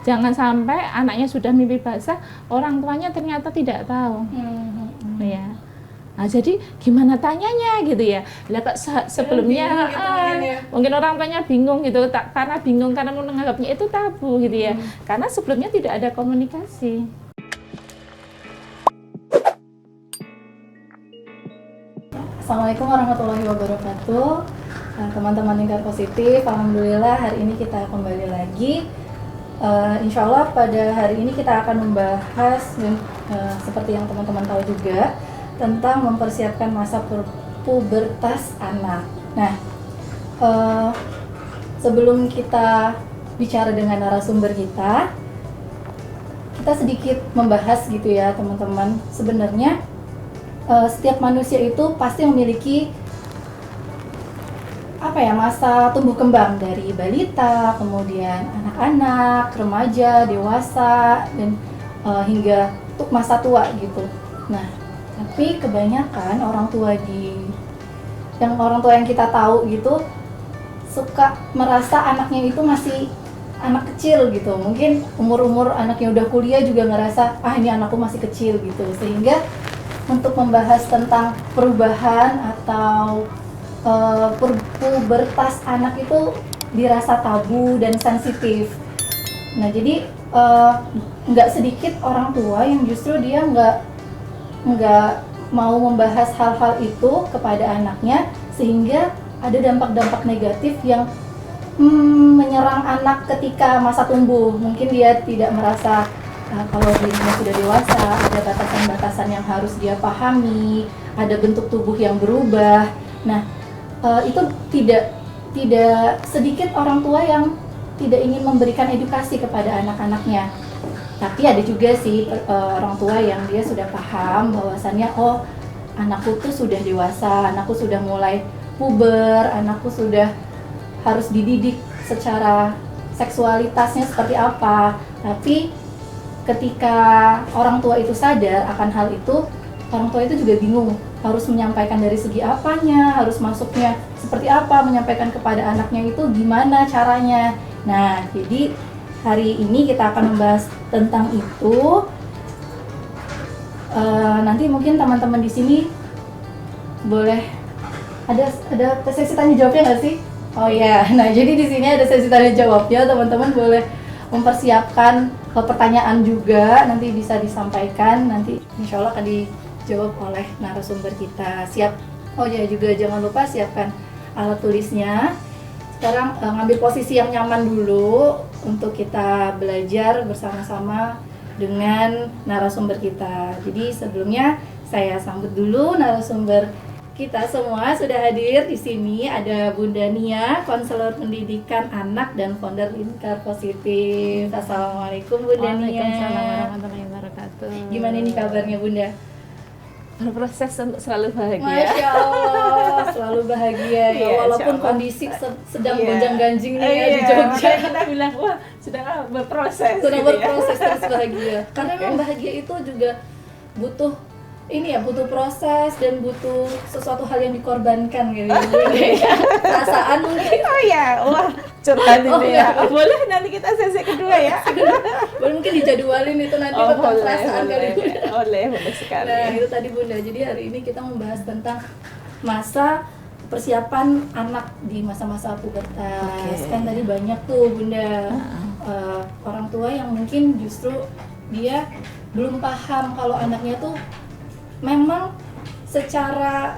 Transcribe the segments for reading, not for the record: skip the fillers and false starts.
jangan sampai anaknya sudah mimpi basah, orang tuanya ternyata tidak tahu. Ya. Nah, jadi gimana tanyanya gitu ya? Lah kok sebelumnya mungkin orang tuanya bingung gitu, karena bingung karena menganggapnya itu tabu gitu ya. Karena sebelumnya tidak ada komunikasi. Assalamualaikum warahmatullahi wabarakatuh. Teman-teman Lingkar Positif, alhamdulillah hari ini kita kembali lagi. Insya Allah pada hari ini kita akan membahas seperti yang teman-teman tahu juga tentang mempersiapkan masa pubertas anak. Nah, sebelum kita bicara dengan narasumber kita sedikit membahas gitu ya teman-teman. Sebenarnya setiap manusia itu pasti memiliki masa tumbuh kembang dari balita, kemudian anak-anak, remaja, dewasa, dan hingga masa tua gitu. Nah, tapi kebanyakan orang tua yang kita tahu gitu suka merasa anaknya itu masih anak kecil gitu. Mungkin umur anaknya udah kuliah juga ngerasa ini anakku masih kecil gitu. Sehingga untuk membahas tentang perubahan atau pubertas anak itu dirasa tabu dan sensitif. Nah, jadi nggak sedikit orang tua yang justru dia nggak mau membahas hal-hal itu kepada anaknya, sehingga ada dampak-dampak negatif yang menyerang anak ketika masa tumbuh. Mungkin dia tidak merasa kalau dirinya sudah dewasa, ada batasan-batasan yang harus dia pahami, ada bentuk tubuh yang berubah. Nah, itu tidak sedikit orang tua yang tidak ingin memberikan edukasi kepada anak-anaknya. Tapi ada juga sih orang tua yang dia sudah paham bahwasannya anakku tuh sudah dewasa, anakku sudah mulai puber, anakku sudah harus dididik secara seksualitasnya seperti apa. Tapi ketika orang tua itu sadar akan hal itu, orang tua itu juga bingung harus menyampaikan dari segi apanya, harus masuknya seperti apa, menyampaikan kepada anaknya itu gimana caranya. Nah, jadi hari ini kita akan membahas tentang itu. Nanti mungkin teman-teman di sini boleh ada sesi tanya jawabnya nggak sih? Oh ya, nah jadi di sini ada sesi tanya jawabnya, teman-teman boleh mempersiapkan pertanyaan juga, nanti bisa disampaikan, nanti insya Allah akan dijawab oleh narasumber kita. Siap? Oh ya, juga jangan lupa siapkan alat tulisnya. Sekarang ngambil posisi yang nyaman dulu untuk kita belajar bersama-sama dengan narasumber kita. Jadi sebelumnya saya sambut dulu narasumber kita semua sudah hadir di sini. Ada Bunda Nia, konselor pendidikan anak dan founder Lingkar Positif. Assalamualaikum Bunda Nia. Waalaikumsalam warahmatullahi wabarakatuh. Gimana nih kabarnya Bunda? Berproses untuk selalu bahagia. Masya Allah, selalu bahagia ya, walaupun kondisi sedang gonjang-ganjing nih ya di Jogja. Kita bilang, wah sedang berproses. Sedang berproses terus bahagia. Karena memang bahagia itu juga butuh butuh proses dan butuh sesuatu hal yang dikorbankan gitu. Perasaan mungkin. Oh ya, wah curhat ini ya. Boleh nanti kita sesi kedua ya. Boleh mungkin dijadwalin itu nanti tentang perasaan kali Bunda. Boleh sekali. Nah, itu tadi Bunda. Jadi hari ini kita membahas tentang masa persiapan anak di masa-masa pubertas. Kan tadi banyak tuh Bunda orang tua yang mungkin justru dia belum paham kalau anaknya tuh memang secara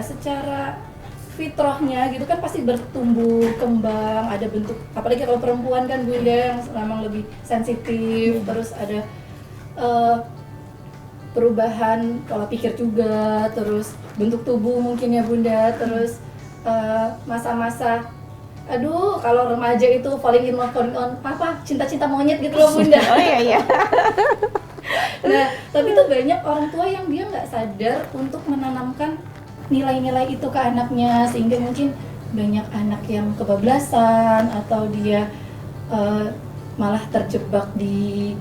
secara fitrahnya gitu kan pasti bertumbuh kembang, ada bentuk, apalagi kalau perempuan kan Bunda yang memang lebih sensitif, terus ada perubahan pola pikir juga, terus bentuk tubuh mungkin ya Bunda, terus masa-masa kalau remaja itu falling in love, falling on cinta-cinta monyet gitu loh Bunda. Oh iya. Nah, tapi tuh banyak orang tua yang dia nggak sadar untuk menanamkan nilai-nilai itu ke anaknya, sehingga mungkin banyak anak yang kebablasan atau dia malah terjebak di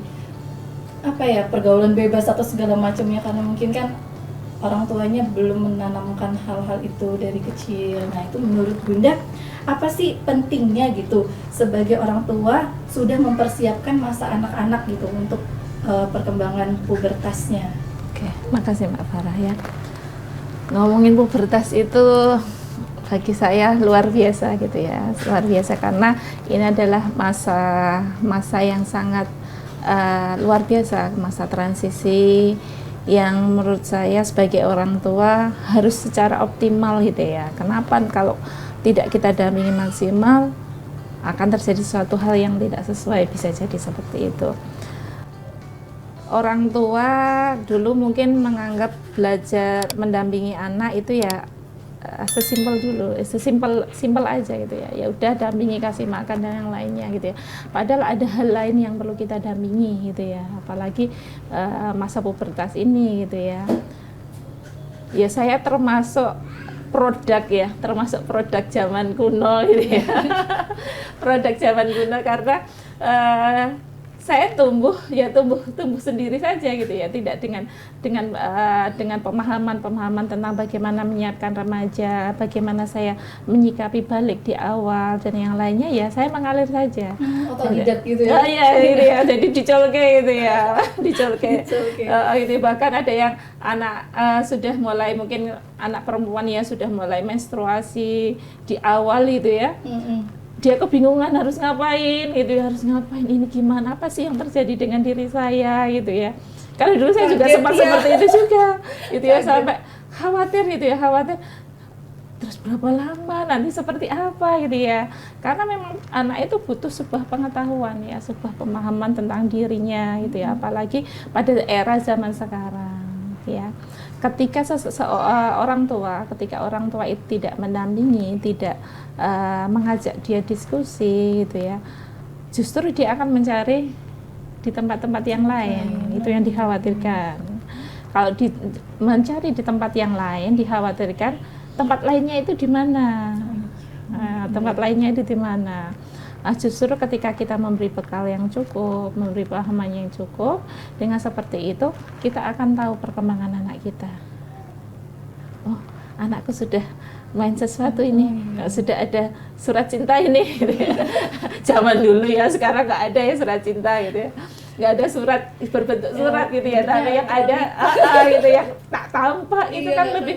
pergaulan bebas atau segala macamnya, karena mungkin kan orang tuanya belum menanamkan hal-hal itu dari kecil. Nah itu menurut Bunda apa sih pentingnya gitu sebagai orang tua sudah mempersiapkan masa anak-anak gitu untuk perkembangan pubertasnya? Oke, makasih Mbak Farah ya. Ngomongin pubertas itu bagi saya luar biasa gitu ya, luar biasa karena ini adalah masa yang sangat luar biasa, masa transisi yang menurut saya sebagai orang tua harus secara optimal gitu ya. Kenapa? Kalau tidak kita dampingi maksimal akan terjadi suatu hal yang tidak sesuai, bisa jadi seperti itu. Orang tua dulu mungkin menganggap belajar mendampingi anak itu ya sesimpel dulu, sesimpel aja gitu ya. Ya udah dampingi, kasih makan dan yang lainnya gitu ya. Padahal ada hal lain yang perlu kita dampingi gitu ya. Apalagi masa pubertas ini gitu ya. Ya saya termasuk produk zaman kuno gitu ya. Produk zaman kuno karena saya tumbuh sendiri saja gitu ya, tidak dengan pemahaman tentang bagaimana menyiapkan remaja, bagaimana saya menyikapi balik di awal dan yang lainnya ya saya mengalir saja. Otodidak gitu ya. Iya gitu ya, jadi dicolke gitu ya, dicolke. Gitu, bahkan ada yang anak sudah mulai, mungkin anak perempuan ya sudah mulai menstruasi di awal gitu ya. Dia kebingungan harus ngapain gitu ya, harus ngapain, ini gimana, apa sih yang terjadi dengan diri saya gitu ya. Karena dulu saya juga sempat seperti itu juga gitu ya, sampai khawatir gitu ya, khawatir terus berapa lama, nanti seperti apa gitu ya. Karena memang anak itu butuh sebuah pengetahuan ya, sebuah pemahaman tentang dirinya gitu ya, apalagi pada era zaman sekarang ya. Ketika orang tua itu tidak mendampingi, tidak mengajak dia diskusi gitu ya, justru dia akan mencari di tempat-tempat yang lain. Itu yang dikhawatirkan. Kalau mencari di tempat yang lain, dikhawatirkan tempat lainnya itu di mana, tempat lainnya itu di mana. Justru ketika kita memberi bekal yang cukup, memberi pemahaman yang cukup, dengan seperti itu kita akan tahu perkembangan anak kita. Oh, anakku sudah main sesuatu ini, sudah ada surat cinta ini. Zaman dulu ya, sekarang nggak ada ya surat cinta gitu ya, nggak ada surat berbentuk surat gitu ya, tapi yang ada gitu ya tak tampak itu kan lebih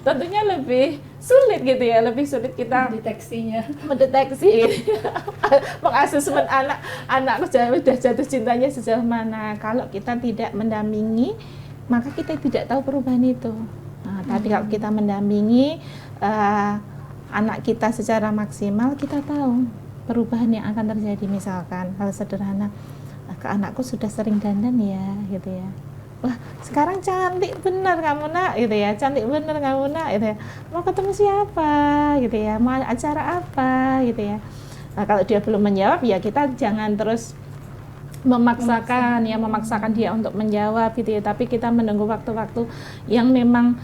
tentunya lebih sulit gitu ya, lebih sulit kita mendeteksi mengasesmen anak sudah jatuh cintanya sejauh mana. Kalau kita tidak mendampingi, maka kita tidak tahu perubahan itu. Tapi kalau kita mendampingi anak kita secara maksimal, kita tahu perubahan yang akan terjadi. Misalkan hal sederhana, ke anakku sudah sering dandan ya gitu ya, wah sekarang cantik bener kamu nak gitu ya, cantik bener kamu nak gitu ya, mau ketemu siapa gitu ya, mau acara apa gitu ya. Nah kalau dia belum menjawab ya kita jangan terus memaksakan dia untuk menjawab gitu ya, tapi kita menunggu waktu-waktu yang memang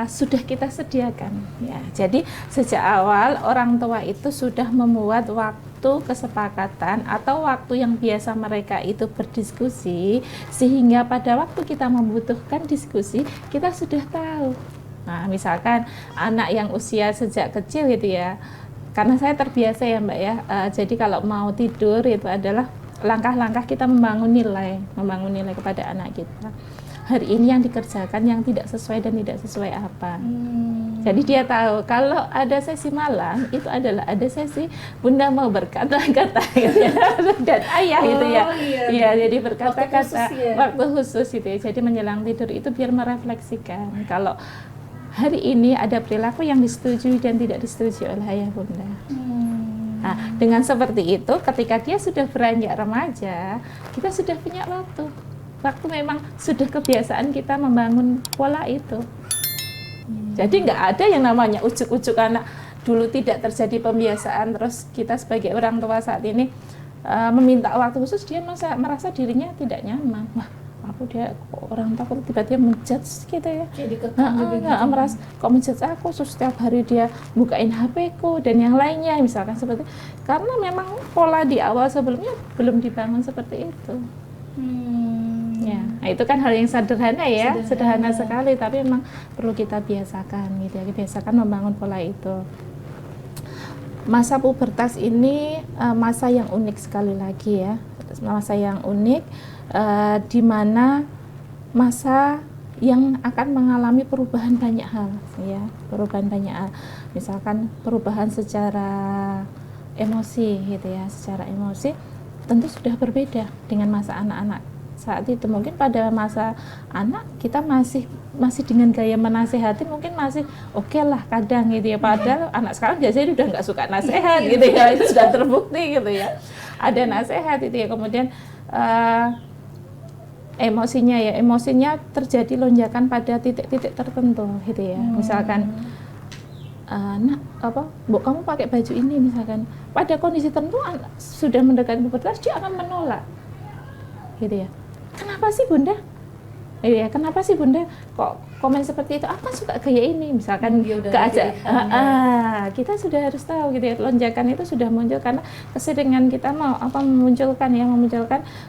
sudah kita sediakan ya. Jadi sejak awal orang tua itu sudah membuat waktu kesepakatan atau waktu yang biasa mereka itu berdiskusi, sehingga pada waktu kita membutuhkan diskusi kita sudah tahu. Nah misalkan anak yang usia sejak kecil gitu ya, karena saya terbiasa ya Mbak ya, jadi kalau mau tidur itu adalah langkah-langkah kita membangun nilai kepada anak kita. Hari ini yang dikerjakan yang tidak sesuai dan tidak sesuai apa. Jadi dia tahu kalau ada sesi malam itu adalah ada sesi Bunda mau berkata-kata gitu ya, dan ayah gitu ya. Iya, jadi berkata-kata waktu khusus gitu ya. Jadi menjelang tidur itu biar merefleksikan kalau hari ini ada perilaku yang disetujui dan tidak disetujui oleh ayah Bunda. Nah, dengan seperti itu, ketika dia sudah beranjak remaja, kita sudah punya waktu. Waktu memang sudah kebiasaan kita membangun pola itu. Jadi nggak ada yang namanya ujuk-ujuk anak. Dulu tidak terjadi pembiasaan, terus kita sebagai orang tua saat ini meminta waktu khusus, dia merasa dirinya tidak nyaman. Wah, dia orang tua tiba-tiba menjudge gitu ya, merasa kok menjudge aku, setiap hari dia bukain HP ku dan yang lainnya misalkan seperti, karena memang pola di awal sebelumnya belum dibangun seperti itu. Ya, nah itu kan hal yang sederhana ya, sederhana sekali, tapi memang perlu kita biasakan gitu ya, biasakan membangun pola itu. Masa pubertas ini masa yang unik sekali lagi ya, masa yang unik di mana masa yang akan mengalami perubahan banyak hal ya, perubahan banyak hal, misalkan perubahan secara emosi gitu ya, secara emosi tentu sudah berbeda dengan masa anak-anak saat itu. Mungkin pada masa anak kita masih dengan gaya menasehati, mungkin masih oke lah kadang gitu ya, padahal anak sekarang biasanya udah nggak suka nasihat gitu ya, itu sudah terbukti gitu ya, ada nasihat itu ya. Kemudian emosinya terjadi lonjakan pada titik-titik tertentu gitu ya, misalkan Bu, kamu pakai baju ini misalkan, pada kondisi tertentu sudah mendekati pubertas dia akan menolak gitu ya. Kenapa sih Bunda? Ya, kenapa sih Bunda kok komen seperti itu? Aku suka gaya ini misalkan, kita sudah harus tahu gitu ya, lonjakan itu sudah muncul karena keseringan kita memunculkan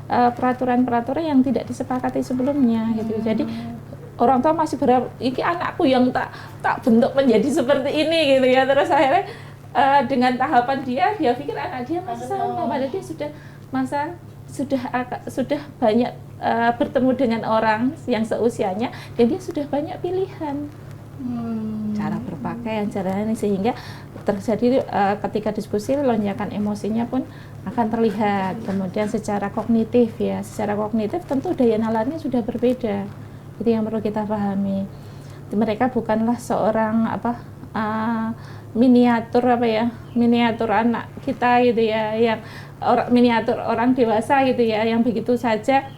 peraturan-peraturan yang tidak disepakati sebelumnya gitu. Jadi orang tua masih berharap ini anakku yang tak bentuk menjadi seperti ini gitu ya, terus akhirnya dengan tahapan dia pikir anak dia masih sama, padahal dia sudah banyak bertemu dengan orang yang seusianya dan dia sudah banyak pilihan cara berpakaian, cara ini, sehingga terjadi ketika diskusi lonjakan emosinya pun akan terlihat. Kemudian secara kognitif tentu daya nalarnya sudah berbeda, itu yang perlu kita pahami. Mereka bukanlah seorang miniatur anak kita gitu ya, yang miniatur orang dewasa gitu ya, yang begitu saja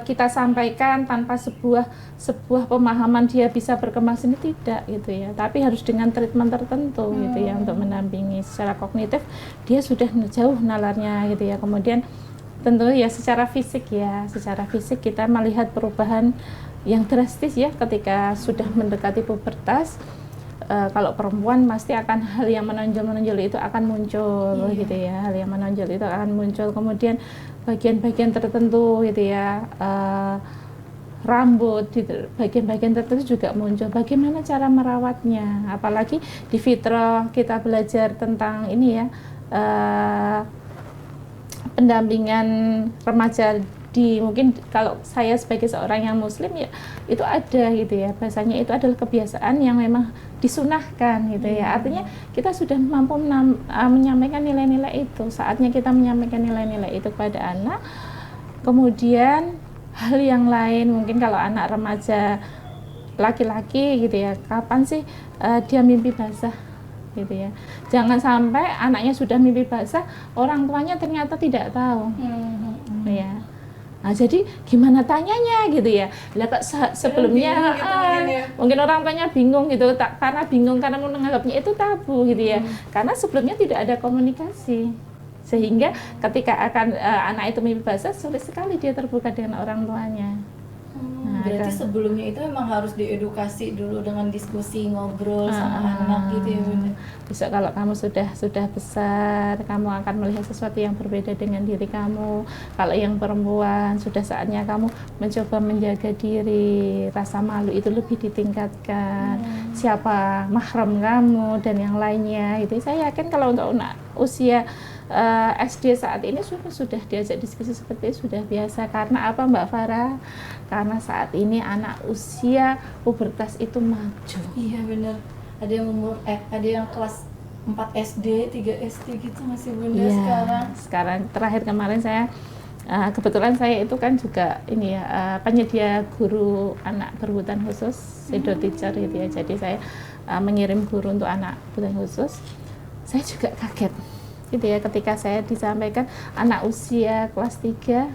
kita sampaikan tanpa sebuah pemahaman dia bisa berkembang sendiri, tidak gitu ya, tapi harus dengan treatment tertentu gitu ya, untuk mendampingi. Secara kognitif dia sudah jauh nalarnya gitu ya. Kemudian tentu ya secara fisik kita melihat perubahan yang drastis ya ketika sudah mendekati pubertas. Kalau perempuan pasti akan hal yang menonjol itu akan muncul gitu ya, hal yang menonjol itu akan muncul. Kemudian bagian-bagian tertentu gitu ya, rambut di bagian-bagian tertentu juga muncul. Bagaimana cara merawatnya? Apalagi di fitrah kita belajar tentang ini ya, pendampingan remaja. Mungkin kalau saya sebagai seorang yang muslim ya itu ada gitu ya, bahasanya itu adalah kebiasaan yang memang disunahkan gitu ya. Artinya kita sudah mampu menyampaikan nilai-nilai itu, saatnya kita menyampaikan nilai-nilai itu kepada anak. Kemudian hal yang lain, mungkin kalau anak remaja laki-laki gitu ya, kapan sih dia mimpi basah gitu ya. Jangan sampai anaknya sudah mimpi basah, orang tuanya ternyata tidak tahu. Ya. Nah, jadi gimana tanyanya gitu ya. Lah kok sebelumnya mungkin orang tuanya bingung gitu, karena menganggapnya itu tabu gitu ya. Karena sebelumnya tidak ada komunikasi. Sehingga ketika anak itu mimpi basah, sulit sekali dia terbuka dengan orang tuanya. Berarti sebelumnya itu memang harus diedukasi dulu dengan diskusi, ngobrol sama anak gitu ya Bunda. Besok kalau kamu sudah besar, kamu akan melihat sesuatu yang berbeda dengan diri kamu. Kalau yang perempuan, sudah saatnya kamu mencoba menjaga diri, rasa malu itu lebih ditingkatkan. Siapa mahram kamu dan yang lainnya itu. Saya yakin kalau untuk anak usia SD saat ini sudah diajak diskusi seperti itu sudah biasa. Karena apa Mbak Farah? Karena saat ini anak usia pubertas itu maju. Iya benar. Ada yang kelas 4 SD, 3 SD gitu masih Bunda sekarang. Terakhir kemarin saya kebetulan saya itu kan juga ini ya, penyedia guru anak berkebutuhan khusus, shadow teacher gitu ya. Jadi saya mengirim guru untuk anak berkebutuhan khusus. Saya juga kaget gitu ya ketika saya disampaikan anak usia kelas 3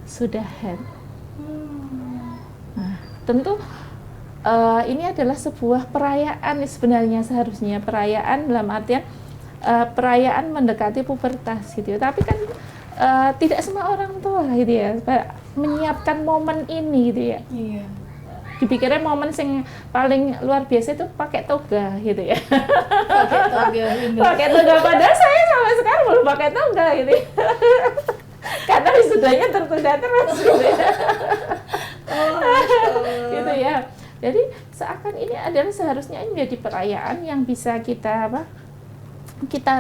sudah head. Nah, tentu ini adalah sebuah perayaan sebenarnya, seharusnya perayaan dalam artian perayaan mendekati pubertas gitu ya. Tapi kan tidak semua orang tua gitu ya menyiapkan momen ini gitu ya. Iya. Dipikirnya momen yang paling luar biasa itu pakai toga gitu ya. Pakai toga padahal saya sampai sekarang belum pakai toga gitu ya. karena wisudanya tertunda terus gitu ya. Gitu ya. Jadi seakan ini adalah seharusnya ini menjadi perayaan yang bisa kita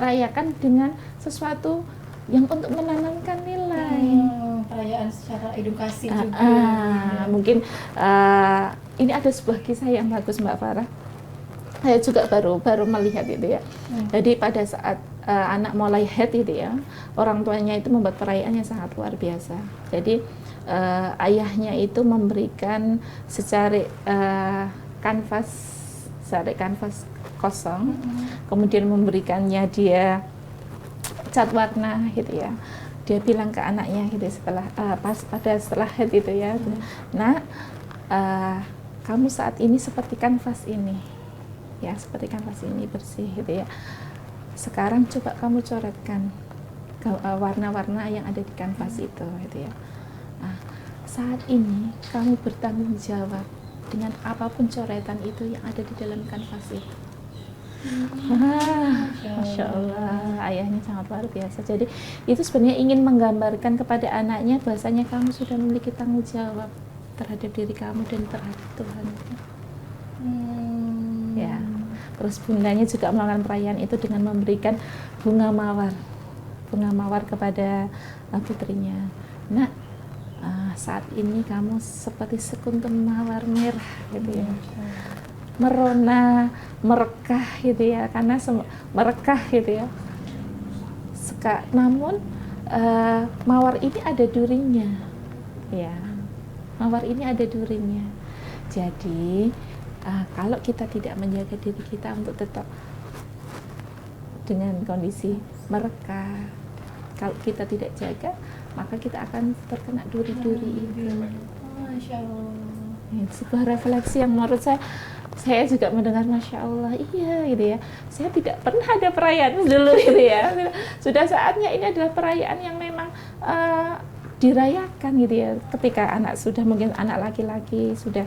rayakan dengan sesuatu yang untuk menanamkan nilai. Perayaan secara edukasi juga. Mungkin ini ada sebuah kisah yang bagus Mbak Farah. Saya juga baru melihat itu ya. Jadi pada saat anak mulai head itu ya, orang tuanya itu membuat perayaan yang sangat luar biasa. Jadi ayahnya itu memberikan secari kanvas kosong, kemudian memberikannya dia cat warna gitu ya. Dia bilang ke anaknya gitu setelah setelah head itu ya, nah kamu saat ini seperti kanvas ini, ya seperti kanvas ini bersih gitu ya. Sekarang coba kamu coretkan warna-warna yang ada di kanvas itu gitu ya. Nah, saat ini kamu bertanggung jawab dengan apapun coretan itu yang ada di dalam kanvas itu. Masya Allah, ayahnya sangat luar biasa. Jadi itu sebenarnya ingin menggambarkan kepada anaknya bahwasanya kamu sudah memiliki tanggung jawab terhadap diri kamu dan terhadap Tuhan. Ya, terus bundanya juga melakukan perayaan itu dengan memberikan bunga mawar kepada putrinya. Nah, saat ini kamu seperti sekuntum mawar merah gitu ya, merona, merekah gitu ya, karena merekah gitu ya. Namun mawar ini ada durinya, ya, mawar ini ada durinya. Jadi kalau kita tidak menjaga diri kita untuk tetap dengan kondisi merekah, kalau kita tidak jaga, maka kita akan terkena duri-duri itu. Masya Allah. Ini sebuah refleksi yang menurut saya juga mendengar Masya Allah, iya gitu ya. Saya tidak pernah ada perayaan dulu gitu ya. Sudah saatnya ini adalah perayaan yang memang dirayakan gitu ya. Ketika anak sudah, mungkin anak laki-laki sudah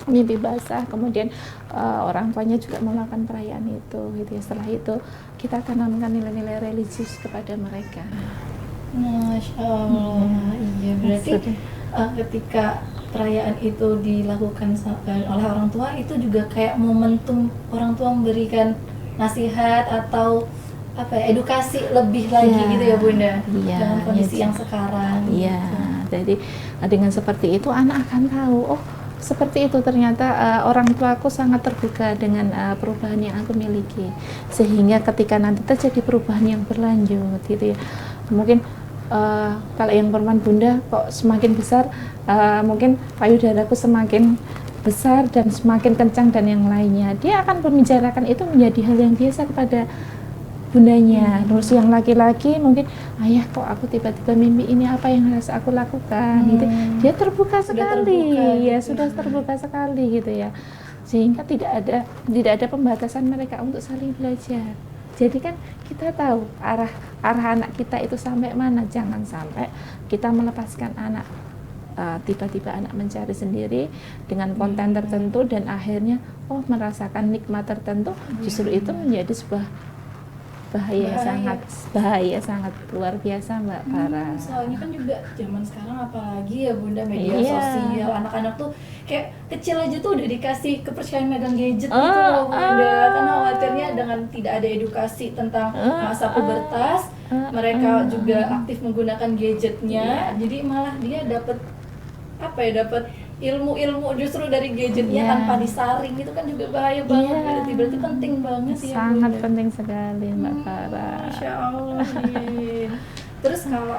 mimpi basah, kemudian orang tuanya juga melakukan perayaan itu gitu ya. Setelah itu kita tanamkan nilai-nilai religius kepada mereka. Masya Allah. Iya, berarti ketika perayaan itu dilakukan oleh orang tua, itu juga kayak momentum orang tua memberikan nasihat atau edukasi lebih lagi gitu ya Bunda, dengan kondisi yang sekarang. Iya, jadi dengan seperti itu anak akan tahu, oh seperti itu ternyata orang tuaku sangat terbuka dengan perubahan yang aku miliki, sehingga ketika nanti terjadi perubahan yang berlanjut gitu ya, mungkin kalau yang perempuan Bunda kok semakin besar, mungkin payudaraku semakin besar dan semakin kencang dan yang lainnya, dia akan membicarakan itu menjadi hal yang biasa kepada bundanya. Terus yang laki-laki mungkin, ayah kok aku tiba-tiba mimpi ini, apa yang harus aku lakukan gitu. Dia terbuka sekali, sudah terbuka sekali gitu ya, sehingga tidak ada pembatasan mereka untuk saling belajar. Jadi kan kita tahu arah anak kita itu sampai mana. Jangan sampai kita melepaskan anak, tiba-tiba anak mencari sendiri dengan konten tertentu dan akhirnya merasakan nikmat tertentu, justru itu menjadi sebuah bahaya sangat luar biasa Mbak Farah. Soalnya kan juga zaman sekarang apalagi ya Bunda, media sosial, anak-anak tuh kayak kecil aja tuh udah dikasih kepercayaan megang gadget gitu loh Bunda, karena khawatirnya dengan tidak ada edukasi tentang masa pubertas, mereka juga aktif menggunakan gadgetnya, jadi malah dia dapat ilmu justru dari gadgetnya tanpa disaring, itu kan juga bahaya banget. Berarti penting banget ya sangat Bunda. Penting sekali Mbak Farah. Masya Allah. Terus kalau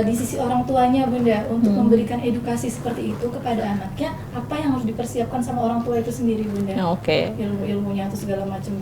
di sisi orang tuanya Bunda, untuk memberikan edukasi seperti itu kepada anaknya, apa yang harus dipersiapkan sama orang tua itu sendiri Bunda? Oke. Ilmu-ilmunya atau segala macam